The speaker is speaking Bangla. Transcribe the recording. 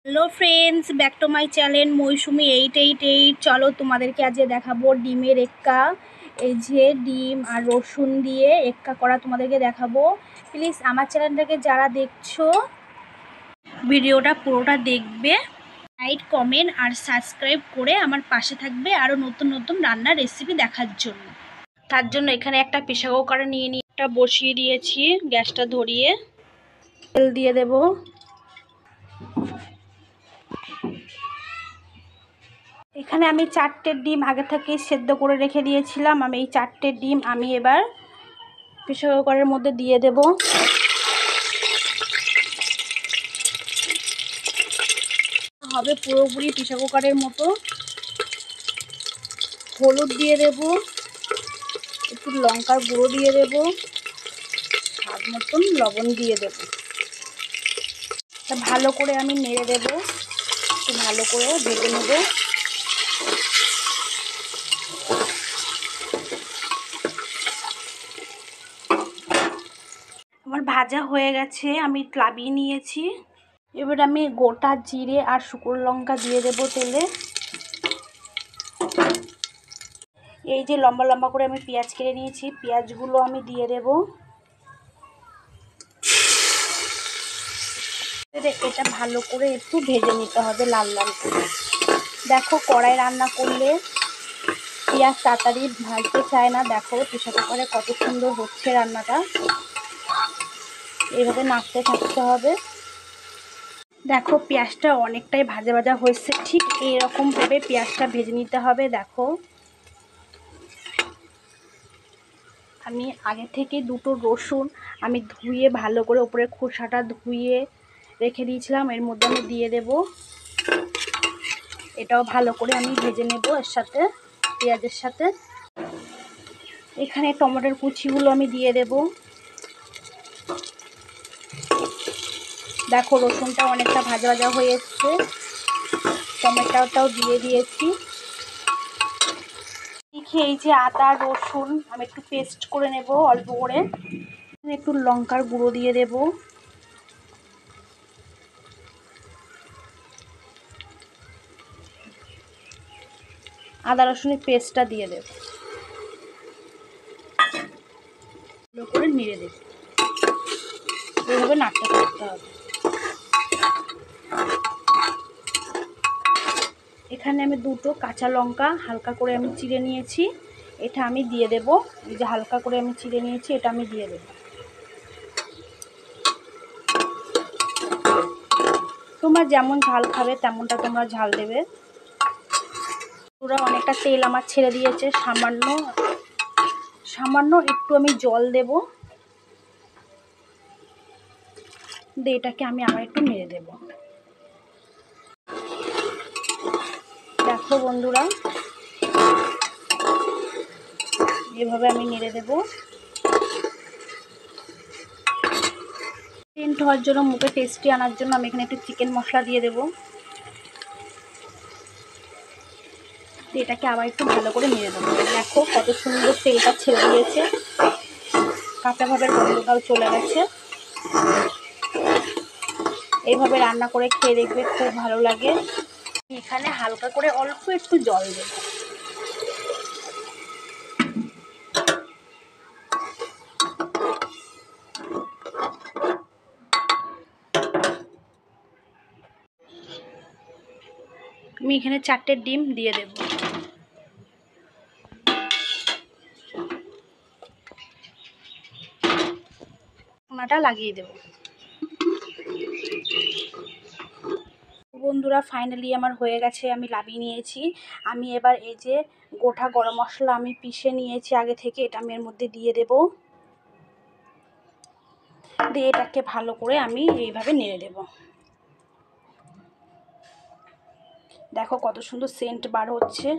Hello friends, back to my channel Moushumi 888। চলো তোমাদেরকে আজকে দেখাবো ডিমের এক্কা। এই যে ডিম আর রসুন দিয়ে এক্কা করা তোমাদেরকে দেখাবো। প্লিজ আমার চ্যানেলটাকে যারা দেখছো ভিডিওটা পুরোটা দেখবে, লাইক কমেন্ট আর সাবস্ক্রাইব করে আমার পাশে থাকবে আরও নতুন নতুন রান্নার রেসিপি দেখার জন্য। তার জন্য এখানে একটা প্রেসার কুকারে নিয়ে একটা বসিয়ে দিয়েছি, গ্যাসটা ধরিয়ে তেল দিয়ে দেবো। এখানে আমি 4টে ডিম আগে থেকে সেদ্ধ করে রেখে দিয়েছিলাম। আমি এই 4টে ডিম আমি এবার প্রেসার কুকারের মধ্যে দিয়ে দেব। হবে পুরোপুরি প্রেসার কুকারের মতো। হলুদ দিয়ে দেব, একটু লঙ্কার গুঁড়ো দিয়ে দেব, স্বাদ মতন লবণ দিয়ে দেব। ভালো করে আমি নেড়ে দেব, একটু ভালো করে ভেজে নেব। আমার ভাজা হয়ে গেছে, আমি নামিয়ে নিয়েছি। এবার আমি গোটা জিরে আর শুকনো লঙ্কা দিয়ে দেব তেলে। এই যে লম্বা লম্বা করে আমি পেঁয়াজ কেটে নিয়েছি, পেঁয়াজগুলো আমি দিয়ে দেব। এটা ভালো করে একটু ভেজে নিতে হবে, লাল লাল করে। দেখো, কড়াই রান্না করলে পেঁয়াজ তাড়াতাড়ি ভাজতে চায় না। দেখো প্রেসার কুকারে কত সুন্দর হচ্ছে রান্নাটা। এইভাবে নাড়তে থাকতে হবে। দেখো পেঁয়াজটা অনেকটাই ভাজা ভাজা হয়েছে, ঠিক এইরকমভাবে পেঁয়াজটা ভেজে নিতে হবে। দেখো আমি আগে থেকে দুটো রসুন আমি ধুয়ে ভালো করে উপরে খোসাটা ধুয়ে রেখে দিয়েছিলাম, এর মধ্যে আমি দিয়ে দেব। এটাও ভালো করে আমি ভেজে নেব এর সাথে, পেঁয়াজের সাথে। এখানে টমেটোর কুচিগুলো আমি দিয়ে দেব। দেখো রসুনটা অনেকটা ভাজা ভাজা হয়ে এসছে, টমেটোটাও দিয়ে দিয়েছি। এই যে আদা রসুন আমি একটু পেস্ট করে নেব অল্প করে। একটু লঙ্কার গুঁড়ো দিয়ে দেব। আদা রসুনের পেস্টটা দিয়ে দেব, ভালো করে নেড়ে দেব। এইভাবে নাড়তে করতে হবে। এখানে আমি দুটো কাঁচা লঙ্কা হালকা করে আমি চিড়ে নিয়েছি, এটা আমি দিয়ে দেব। এই যে হালকা করে আমি চিড়ে নিয়েছি, এটা আমি দিয়ে দেব। তোমরা যেমন ঝাল খাবে তেমনটা তোমরা ঝাল দেবে। পুরো অনেকটা তেল আমার ছেড়ে দিয়েছে, সামান্য সামান্য একটু আমি জল দেব। দিয়ে এটাকে আমি আবার একটু নেড়ে দেব। দেখো বন্ধুরা, এভাবে আমি নেড়ে দেব। সেন্ট হওয়ার জন্য, মুখে টেস্টি আনার জন্য আমি এখানে একটু চিকেন মশলা দিয়ে দেব। এটাকে আবার একটু ভালো করে নেড়ে দেবো। দেখো কত সুন্দর তেলটা ছেড়ে দিয়েছে, কাঁচা ভাবের গন্ধটাও চলে গেছে। এইভাবে রান্না করে খেয়ে দেখবে, খুব ভালো লাগে। এখানে হালকা করে অল্প একটু জল দেব। আমি এখানে 4টে ডিম দিয়ে দেব। ঢাকনাটা লাগিয়ে দেব। বন্ধুরা ফাইনালি আমার হয়ে গেছে, আমি নামিয়ে নিয়েছি। আমি এবার এই যে গোটা গরম মশলা আমি পিষে নিয়েছি আগে থেকে, এটা আমি এর মধ্যে দিয়ে দেব। দিয়ে এটাকে ভালো করে আমি এইভাবে নেড়ে দেব। দেখো কত সুন্দর সেন্ট বার হচ্ছে।